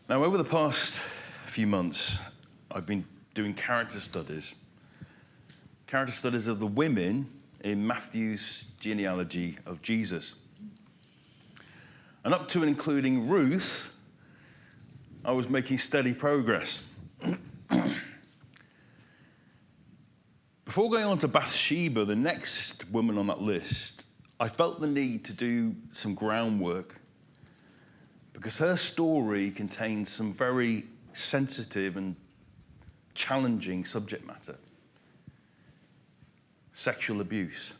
Now, over the past few months, I've been doing character studies of the women in Matthew's genealogy of Jesus. And up to and including Ruth, I was making steady progress. Before going on to Bathsheba, the next woman on that list, I felt the need to do some groundwork because her story contains some very sensitive and challenging subject matter. Sexual abuse.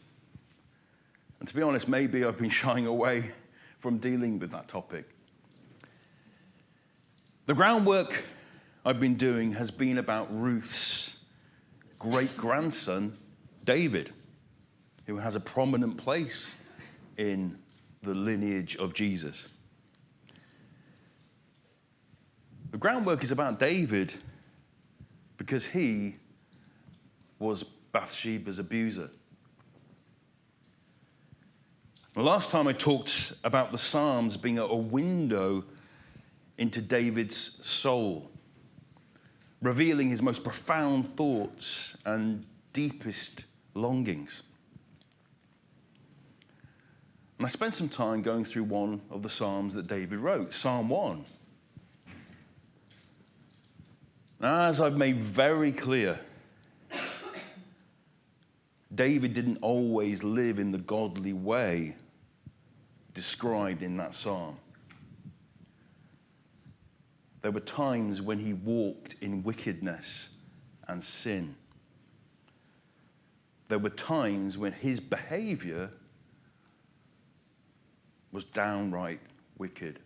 And to be honest, maybe I've been shying away from dealing with that topic. The groundwork I've been doing has been about Ruth's great-grandson, David, who has a prominent place in the lineage of Jesus. The groundwork is about David because he was Bathsheba's abuser. The last time I talked about the Psalms being a window into David's soul, revealing his most profound thoughts and deepest longings. And I spent some time going through one of the Psalms that David wrote, Psalm 1. Now, as I've made very clear, David didn't always live in the godly way described in that psalm. There were times when he walked in wickedness and sin. There were times when his behavior was downright wicked.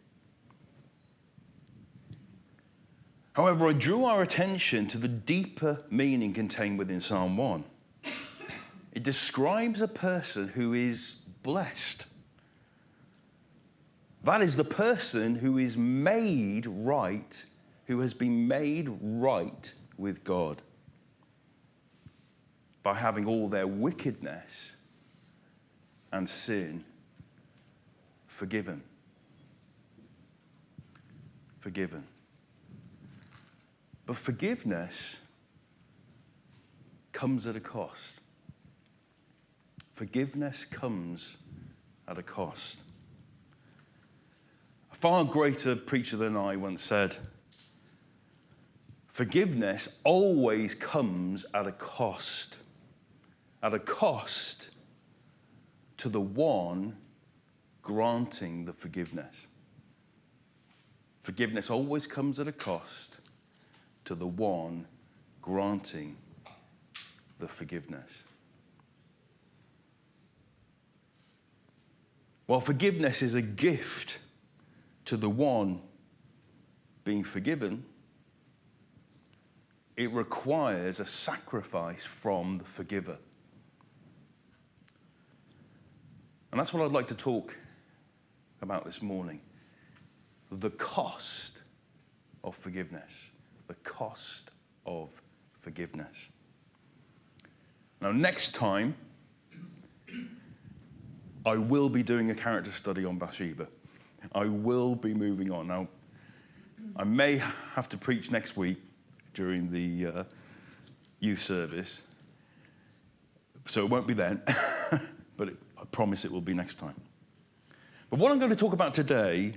However, I drew our attention to the deeper meaning contained within Psalm 1. It describes a person who is blessed. That is the person who is made right, who has been made right with God by having all their wickedness and sin forgiven. Forgiven. But forgiveness comes at a cost. Forgiveness comes at a cost. A far greater preacher than I once said, forgiveness always comes at a cost to the one granting the forgiveness. Forgiveness always comes at a cost to the one granting the forgiveness. While forgiveness is a gift to the one being forgiven, it requires a sacrifice from the forgiver. And that's what I'd like to talk about this morning. The cost of forgiveness. The cost of forgiveness. Now, next time, I will be doing a character study on Bathsheba. I will be moving on. Now, I may have to preach next week during the youth service, so it won't be then, but I promise it will be next time. But what I'm going to talk about today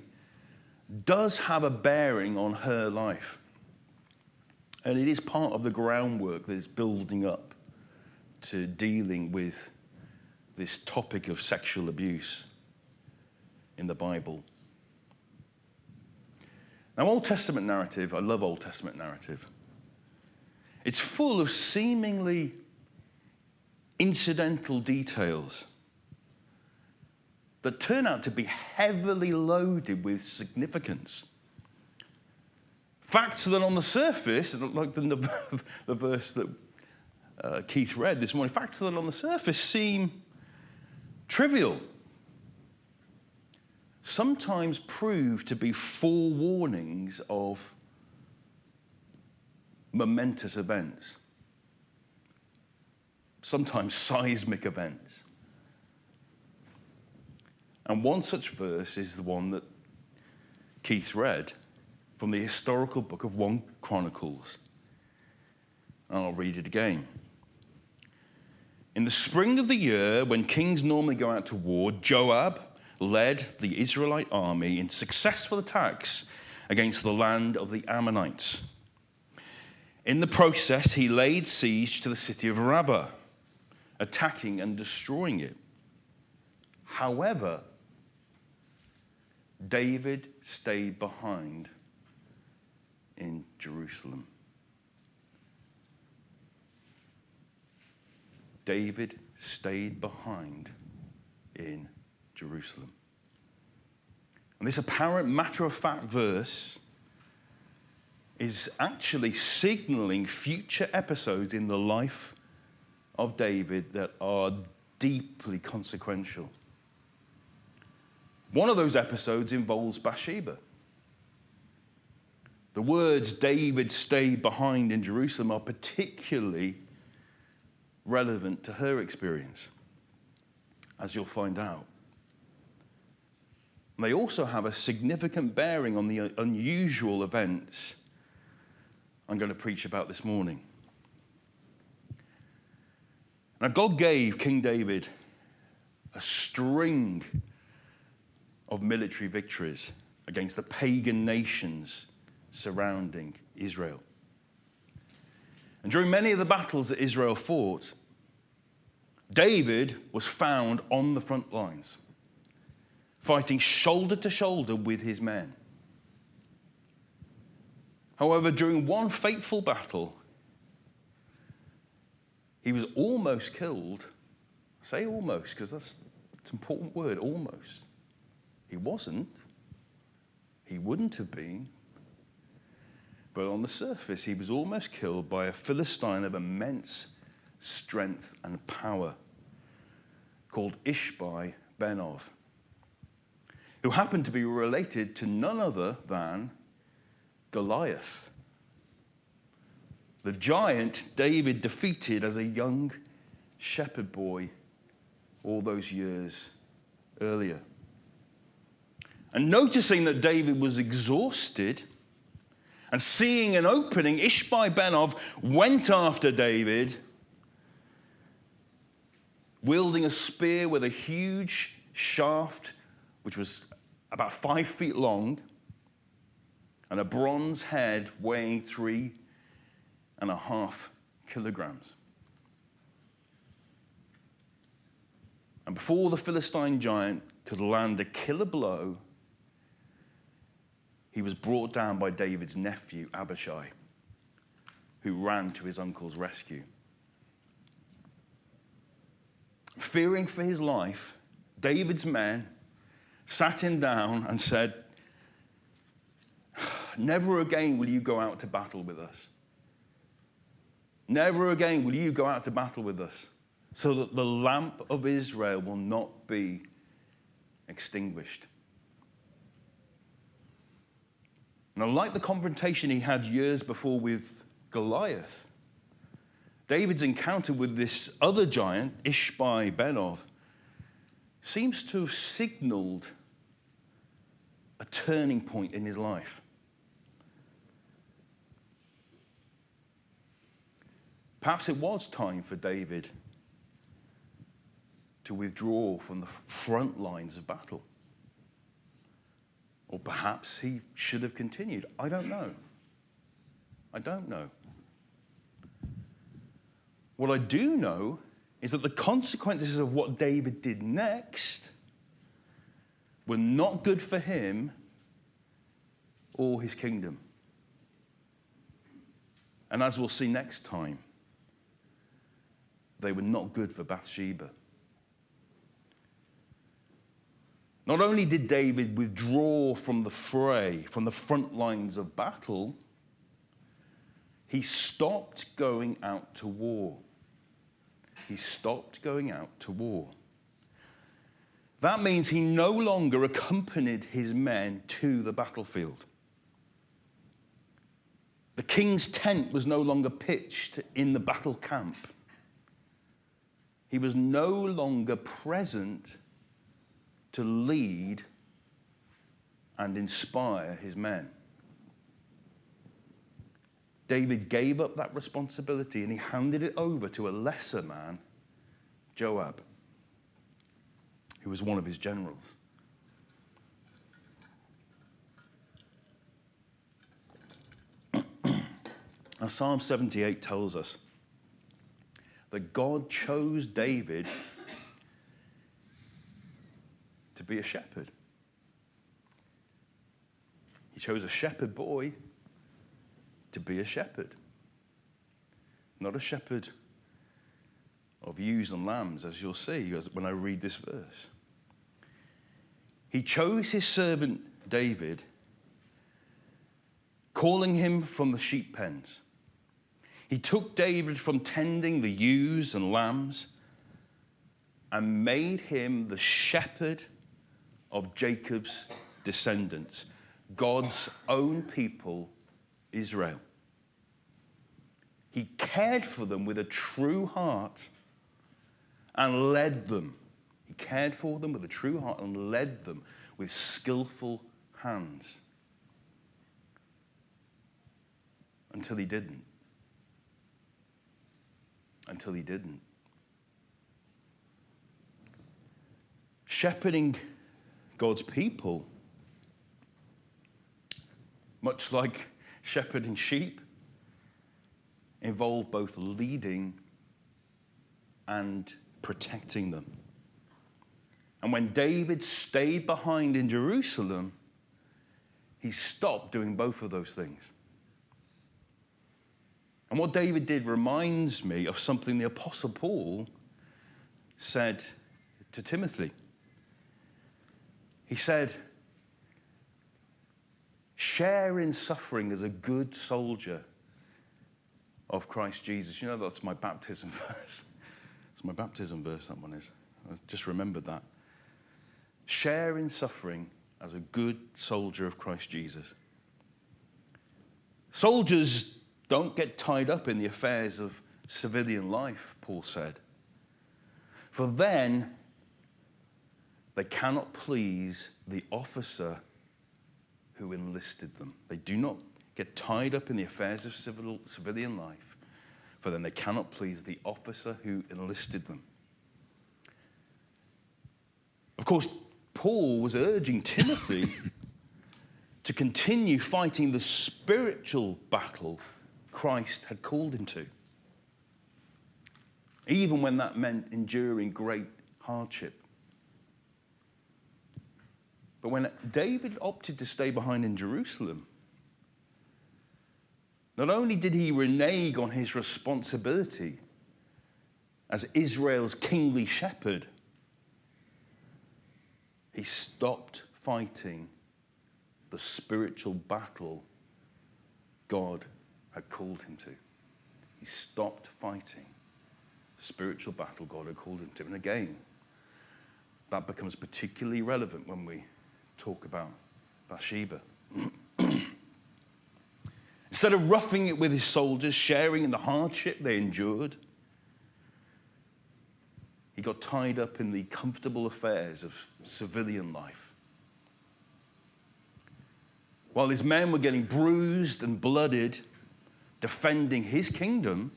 does have a bearing on her life. And it is part of the groundwork that is building up to dealing with this topic of sexual abuse in the Bible. Now, Old Testament narrative, I love Old Testament narrative. It's full of seemingly incidental details that turn out to be heavily loaded with significance. Facts that on the surface, like the verse that Keith read this morning, facts that on the surface seem trivial, sometimes prove to be forewarnings of momentous events, sometimes seismic events. And one such verse is the one that Keith read from the historical book of 1 Chronicles. And I'll read it again. In the spring of the year, when kings normally go out to war, Joab led the Israelite army in successful attacks against the land of the Ammonites. In the process, he laid siege to the city of Rabbah, attacking and destroying it. However, David stayed behind in Jerusalem. David stayed behind in Jerusalem. And this apparent matter-of-fact verse is actually signaling future episodes in the life of David that are deeply consequential. One of those episodes involves Bathsheba. The words David stayed behind in Jerusalem are particularly relevant to her experience, as you'll find out. They also have a significant bearing on the unusual events I'm going to preach about this morning. Now, God gave King David a string of military victories against the pagan nations surrounding Israel. And during many of the battles that Israel fought, David was found on the front lines, fighting shoulder to shoulder with his men. However, during one fateful battle, he was almost killed. I say almost because that's an important word, almost. He wasn't. He wouldn't have been. But on the surface, he was almost killed by a Philistine of immense strength and power called Ishbi-Benob, who happened to be related to none other than Goliath, the giant David defeated as a young shepherd boy all those years earlier. And noticing that David was exhausted and seeing an opening, Ishbi-Benob went after David, wielding a spear with a huge shaft, which was about 5 feet long, and a bronze head weighing 3.5 kilograms. And before the Philistine giant could land a killer blow, he was brought down by David's nephew, Abishai, who ran to his uncle's rescue. Fearing for his life, David's men sat him down and said, "Never again will you go out to battle with us. Never again will you go out to battle with us, so that the lamp of Israel will not be extinguished." And unlike the confrontation he had years before with Goliath, David's encounter with this other giant, Ishbi-Benob, seems to have signaled a turning point in his life. Perhaps it was time for David to withdraw from the front lines of battle. Or perhaps he should have continued. I don't know. I don't know. What I do know is that the consequences of what David did next were not good for him or his kingdom. And as we'll see next time, they were not good for Bathsheba. Not only did David withdraw from the fray, from the front lines of battle, he stopped going out to war. He stopped going out to war. That means he no longer accompanied his men to the battlefield. The king's tent was no longer pitched in the battle camp. He was no longer present to lead and inspire his men. David gave up that responsibility and he handed it over to a lesser man, Joab, who was one of his generals. Now, Psalm 78 tells us that God chose David to be a shepherd. He chose a shepherd boy to be a shepherd. Not a shepherd of ewes and lambs, as you'll see when I read this verse. He chose his servant David, calling him from the sheep pens. He took David from tending the ewes and lambs and made him the shepherd of Jacob's descendants, God's own people, Israel. He cared for them with a true heart and led them. He cared for them with a true heart and led them with skillful hands. Until he didn't. Until he didn't. Shepherding God's people, much like shepherding sheep, involved both leading and protecting them. And when David stayed behind in Jerusalem, he stopped doing both of those things. And what David did reminds me of something the Apostle Paul said to Timothy. He said, share in suffering as a good soldier of Christ Jesus. You know, that's my baptism verse. It's my baptism verse, that one is. I just remembered that. Share in suffering as a good soldier of Christ Jesus. Soldiers don't get tied up in the affairs of civilian life, Paul said. For then they cannot please the officer who enlisted them. They do not get tied up in the affairs of civilian life, for then they cannot please the officer who enlisted them. Of course, Paul was urging Timothy to continue fighting the spiritual battle Christ had called him to, even when that meant enduring great hardship. But when David opted to stay behind in Jerusalem, not only did he renege on his responsibility as Israel's kingly shepherd, he stopped fighting the spiritual battle God had called him to. He stopped fighting the spiritual battle God had called him to. And again, that becomes particularly relevant when we talk about Bathsheba. Instead of roughing it with his soldiers, sharing in the hardship they endured, he got tied up in the comfortable affairs of civilian life. While his men were getting bruised and blooded, defending his kingdom,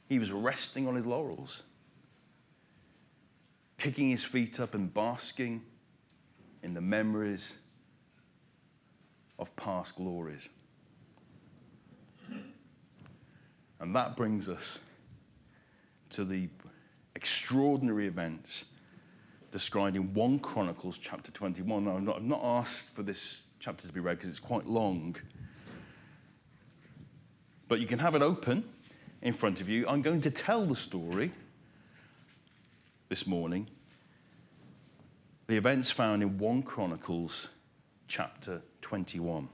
he was resting on his laurels, kicking his feet up and basking in the memories of past glories. And that brings us to the extraordinary events described in 1 Chronicles chapter 21. Now, I've not asked for this chapter to be read because it's quite long, but you can have it open in front of you. I'm going to tell the story this morning, the events found in 1 Chronicles chapter 21.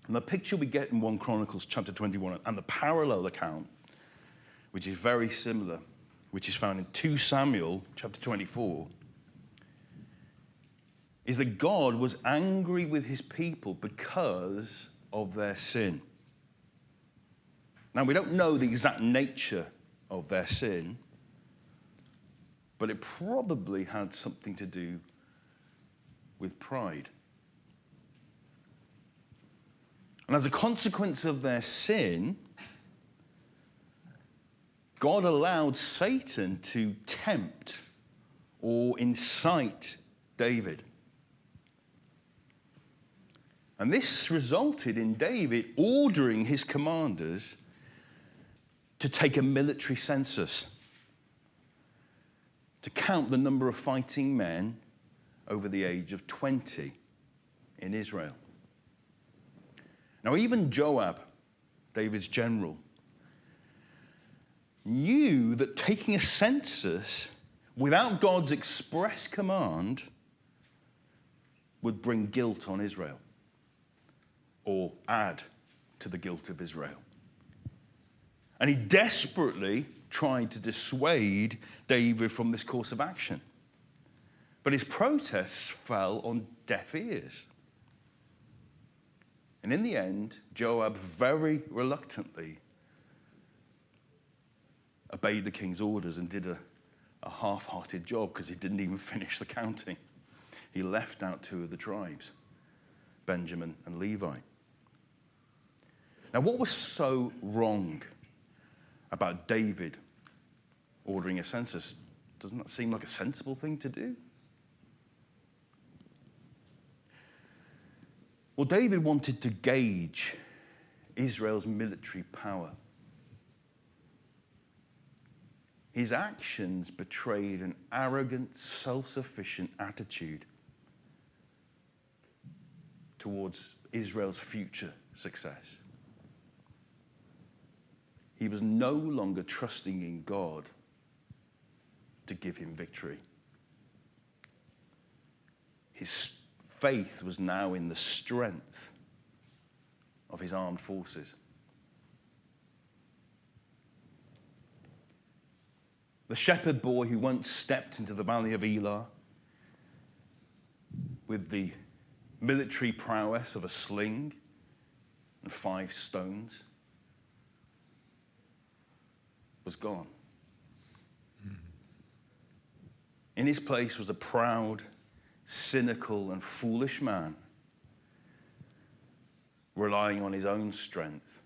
And the picture we get in 1 Chronicles chapter 21 and the parallel account, which is very similar, which is found in 2 Samuel chapter 24, is that God was angry with his people because of their sin. Now, we don't know the exact nature of their sin, but it probably had something to do with pride. And as a consequence of their sin, God allowed Satan to tempt or incite David. And this resulted in David ordering his commanders to take a military census, to count the number of fighting men over the age of 20 in Israel. Now, even Joab, David's general, knew that taking a census without God's express command would bring guilt on Israel, or add to the guilt of Israel. And he desperately tried to dissuade David from this course of action. But his protests fell on deaf ears. And in the end, Joab very reluctantly obeyed the king's orders and did a half-hearted job because he didn't even finish the counting. He left out two of the tribes, Benjamin and Levi. Now, what was so wrong about David ordering a census? Doesn't that seem like a sensible thing to do? Well, David wanted to gauge Israel's military power. His actions betrayed an arrogant, self-sufficient attitude towards Israel's future success. He was no longer trusting in God to give him victory. His faith was now in the strength of his armed forces. The shepherd boy who once stepped into the valley of Elah with the military prowess of a sling and 5 stones was gone. In his place was a proud, cynical, and foolish man relying on his own strength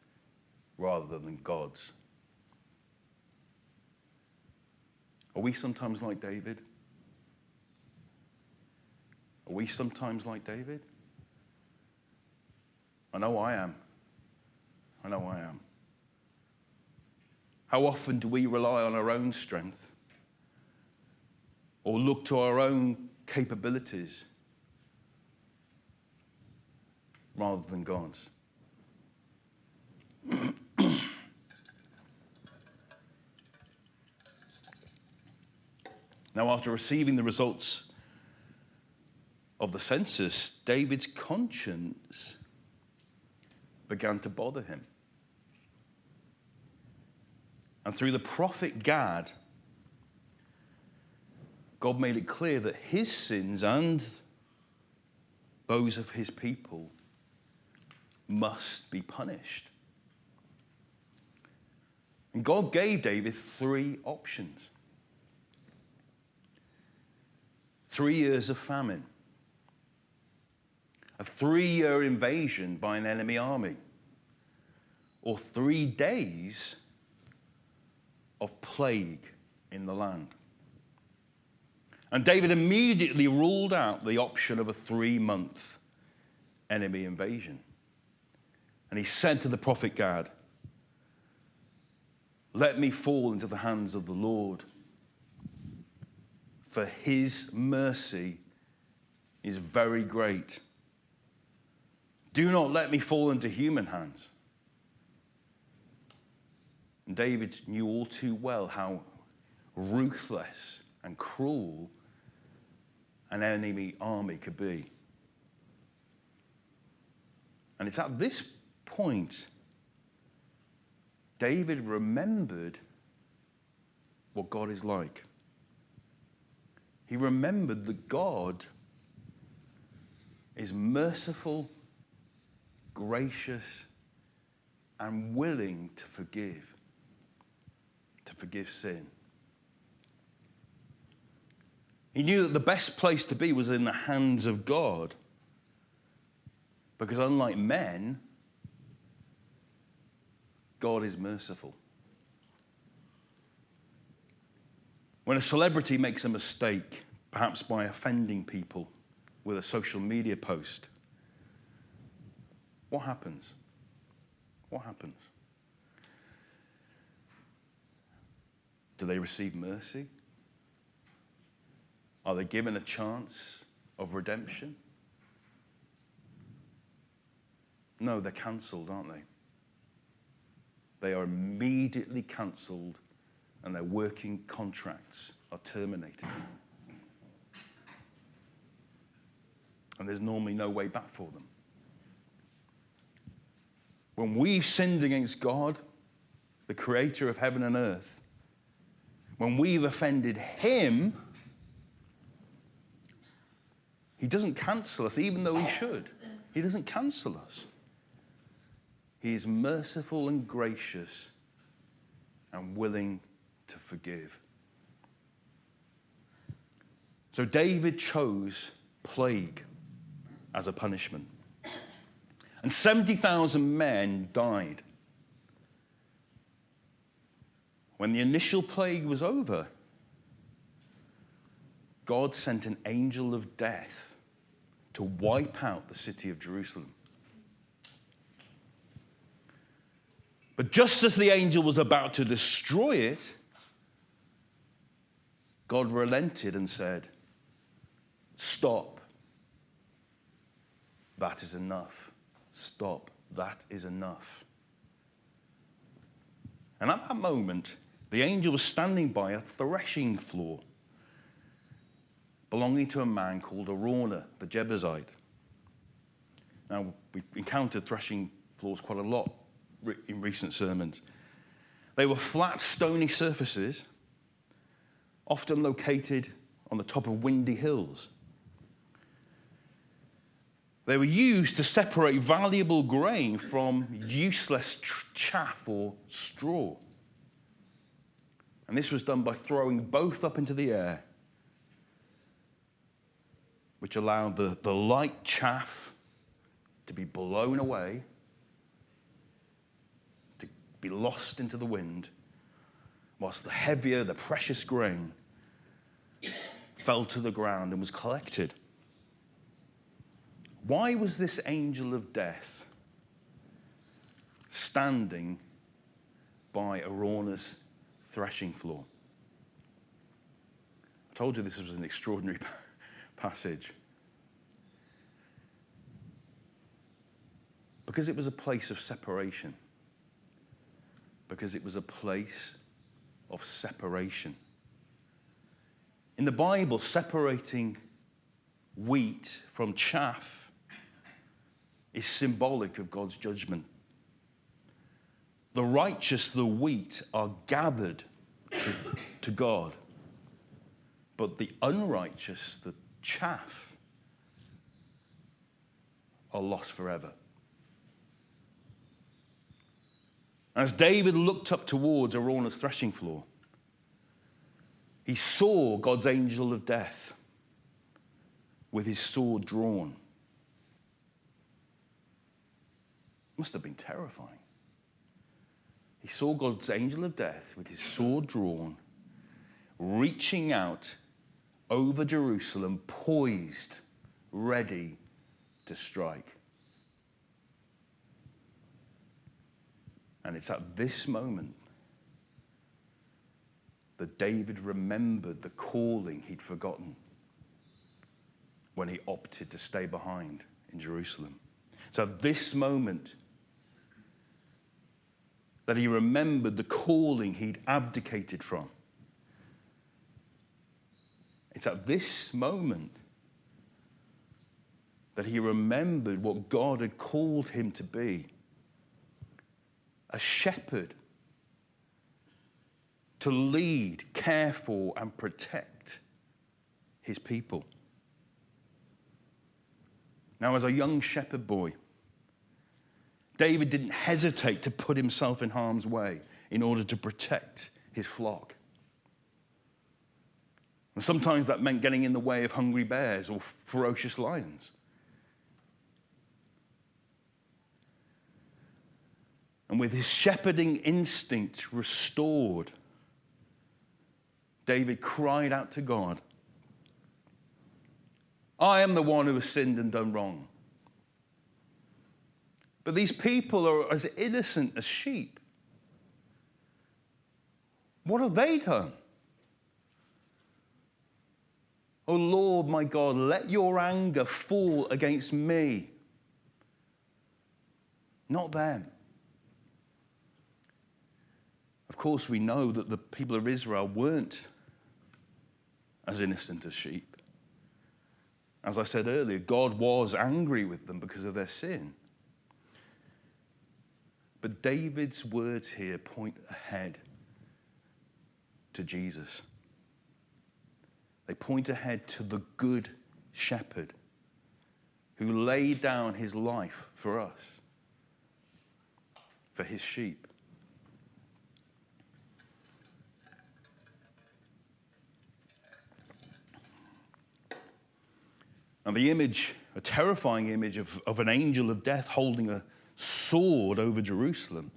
rather than God's. Are we sometimes like David? Are we sometimes like David? I know I am. I know I am. How often do we rely on our own strength or look to our own capabilities rather than God's? Now, after receiving the results of the census, David's conscience began to bother him. And through the prophet Gad, God made it clear that his sins and those of his people must be punished. And God gave David 3 options. 3 years of famine, a 3-year invasion by an enemy army, or 3 days of plague in the land. And David immediately ruled out the option of a 3-month enemy invasion. And he said to the prophet Gad, "Let me fall into the hands of the Lord, for his mercy is very great. Do not let me fall into human hands." And David knew all too well how ruthless and cruel an enemy army could be. And it's at this point David remembered what God is like. He remembered that God is merciful, gracious, and willing to forgive sin. He knew that the best place to be was in the hands of God. Because unlike men, God is merciful. When a celebrity makes a mistake, perhaps by offending people with a social media post, what happens? What happens? Do they receive mercy? Are they given a chance of redemption? No, they're cancelled, aren't they? They are immediately cancelled and their working contracts are terminated. And there's normally no way back for them. When we've sinned against God, the creator of heaven and earth, when we've offended him, he doesn't cancel us, even though he should. He doesn't cancel us. He is merciful and gracious and willing to forgive. So David chose plague as a punishment. And 70,000 men died. When the initial plague was over, God sent an angel of death to wipe out the city of Jerusalem. But just as the angel was about to destroy it, God relented and said, "Stop. That is enough. Stop. That is enough." And at that moment, the angel was standing by a threshing floor belonging to a man called Araunah, the Jebusite. Now, we've encountered threshing floors quite a lot in recent sermons. They were flat, stony surfaces, often located on the top of windy hills. They were used to separate valuable grain from useless chaff or straw. And this was done by throwing both up into the air, which allowed the light chaff to be blown away, to be lost into the wind, whilst the heavier, the precious grain fell to the ground and was collected. Why was this angel of death standing by Araunah's threshing floor? I told you this was an extraordinary passage. Because it was a place of separation. Because it was a place of separation. In the Bible, separating wheat from chaff is symbolic of God's judgment. The righteous, the wheat, are gathered to God. But the unrighteous, the chaff, are lost forever. As David looked up towards Araunah's threshing floor, he saw God's angel of death with his sword drawn. It must have been terrifying. He saw God's angel of death with his sword drawn, reaching out over Jerusalem, poised, ready to strike. And it's at this moment that David remembered the calling he'd forgotten when he opted to stay behind in Jerusalem. It's at this moment that he remembered the calling he'd abdicated from. It's at this moment that he remembered what God had called him to be: a shepherd, to lead, care for, and protect his people. Now, as a young shepherd boy, David didn't hesitate to put himself in harm's way in order to protect his flock. And sometimes that meant getting in the way of hungry bears or ferocious lions. And with his shepherding instinct restored, David cried out to God, I am the one who has sinned and done wrong. But these people are as innocent as sheep. What have they done? Oh Lord, my God, let your anger fall against me, not them. Of course, we know that the people of Israel weren't as innocent as sheep. As I said earlier, God was angry with them because of their sin. But David's words here point ahead to Jesus. They point ahead to the good shepherd who laid down his life for us, for his sheep. And the image, a terrifying image of an angel of death holding a sword over Jerusalem,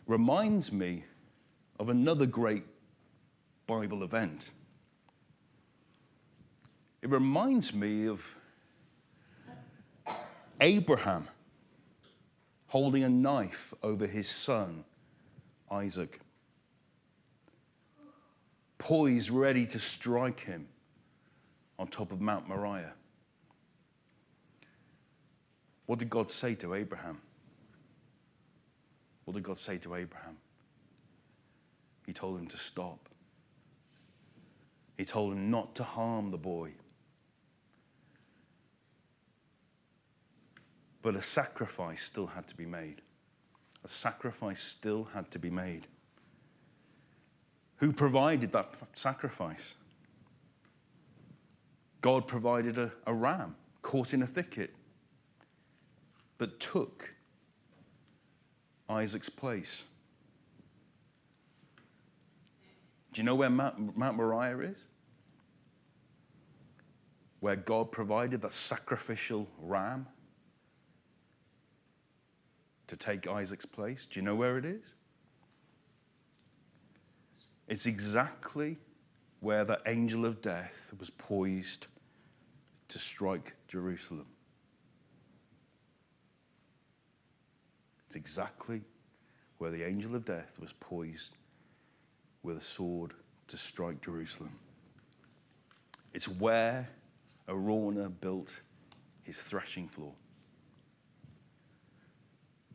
reminds me of another great Bible event. It reminds me of Abraham holding a knife over his son, Isaac, poised, ready to strike him on top of Mount Moriah. What did God say to Abraham? What did God say to Abraham? He told him to stop. He told him not to harm the boy. But a sacrifice still had to be made. A sacrifice still had to be made. Who provided that sacrifice? God provided a ram caught in a thicket that took Isaac's place. Do you know where Mount Moriah is? Where God provided that sacrificial ram to take Isaac's place. Do you know where it is? It's exactly where the angel of death was poised to strike Jerusalem. It's exactly where the angel of death was poised with a sword to strike Jerusalem. It's where Araunah built his threshing floor.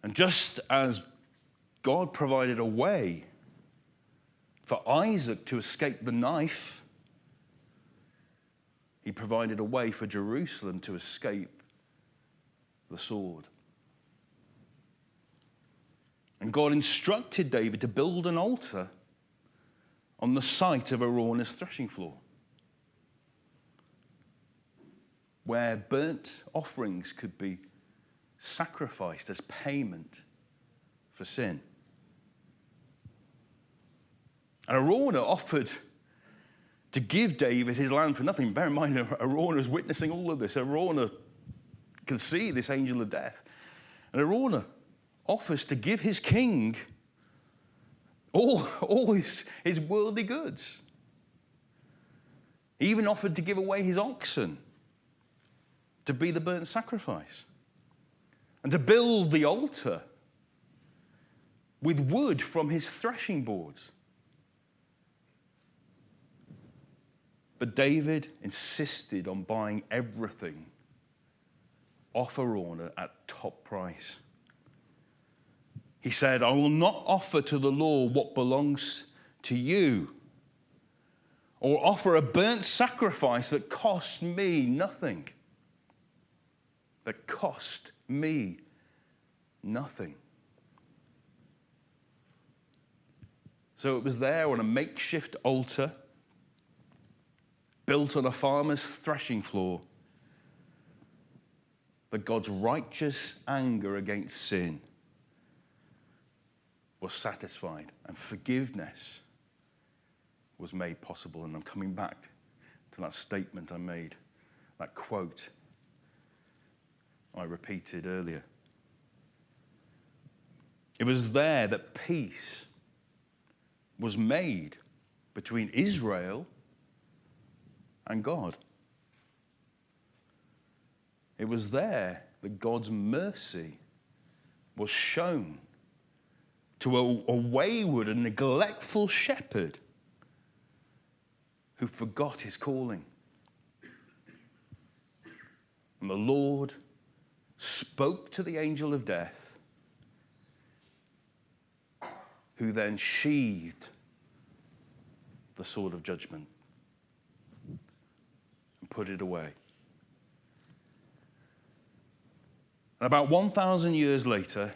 And just as God provided a way for Isaac to escape the knife, he provided a way for Jerusalem to escape the sword. And God instructed David to build an altar on the site of Araunah's threshing floor, where burnt offerings could be sacrificed as payment for sin. And Araunah offered to give David his land for nothing. Bear in mind, Araunah is witnessing all of this. Araunah can see this angel of death. And Araunah offers to give his king all his worldly goods. He even offered to give away his oxen to be the burnt sacrifice and to build the altar with wood from his threshing boards. But David insisted on buying everything off Araunah at top price. He said, I will not offer to the Lord what belongs to you, or offer a burnt sacrifice that cost me nothing. That cost me nothing. So it was there on a makeshift altar, built on a farmer's threshing floor, that God's righteous anger against sin was satisfied and forgiveness was made possible. And I'm coming back to that statement I made, that quote I repeated earlier. It was there that peace was made between Israel and God. It was there that God's mercy was shown to a wayward and neglectful shepherd who forgot his calling. And the Lord spoke to the angel of death, who then sheathed the sword of judgment and put it away. And about 1,000 years later,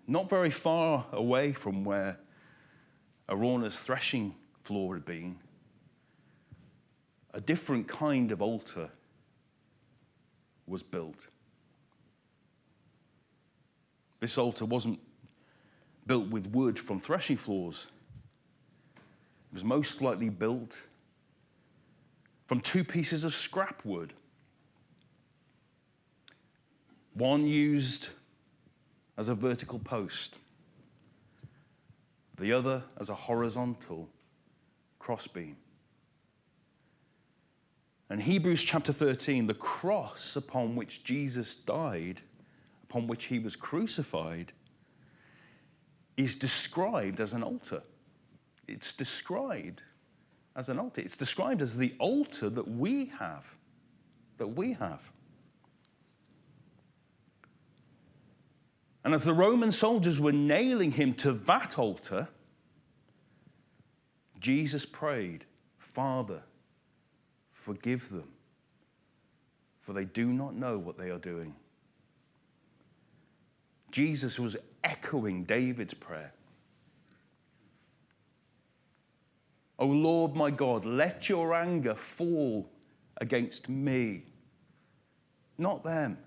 not very far away from where Araunah's threshing floor had been, a different kind of altar was built. This altar wasn't built with wood from threshing floors. It was most likely built from 2 pieces of scrap wood. One used as a vertical post, the other as a horizontal crossbeam. In Hebrews chapter 13, the cross upon which Jesus died, upon which he was crucified, is described as an altar. It's described as an altar. It's described as the altar that we have. And as the Roman soldiers were nailing him to that altar, Jesus prayed, "Father, forgive them, for they do not know what they are doing." Jesus was echoing David's prayer. "O Lord my God, let your anger fall against me, not them.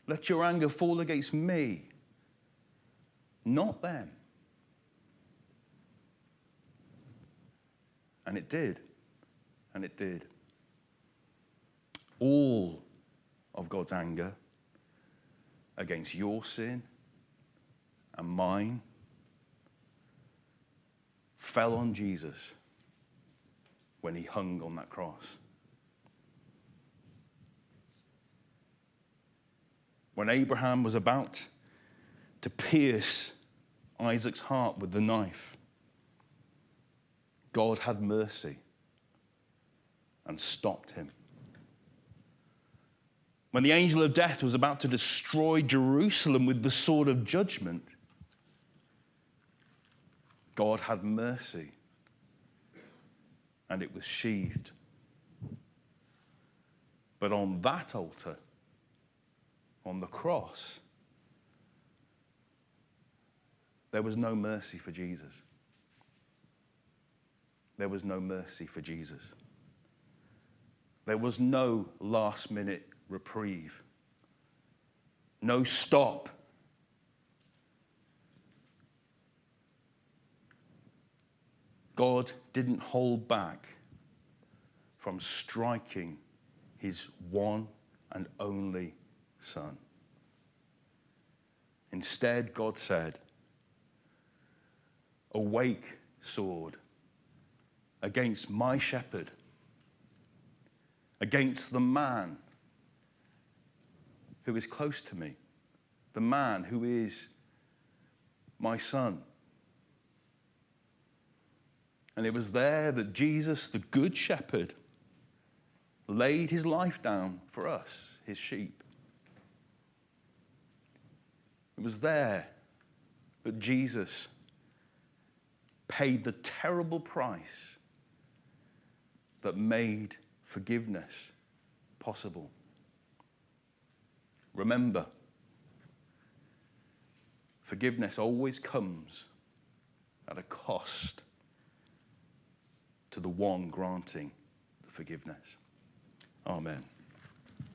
Let your anger fall against me, not them." And it did. And it did. All of God's anger against your sin and mine fell on Jesus when he hung on that cross. When Abraham was about to pierce Isaac's heart with the knife, God had mercy and stopped him. When the angel of death was about to destroy Jerusalem with the sword of judgment, God had mercy and it was sheathed. But on that altar, on the cross, there was no mercy for Jesus. There was no mercy for Jesus. There was no last-minute reprieve. No stop. God didn't hold back from striking his one and only Son. Instead, God said, "Awake, sword, against my shepherd, against the man who is close to me, the man who is my son." And it was there that Jesus, the good shepherd, laid his life down for us, his sheep. It was there that Jesus paid the terrible price that made forgiveness possible. Remember, forgiveness always comes at a cost to the one granting the forgiveness. Amen.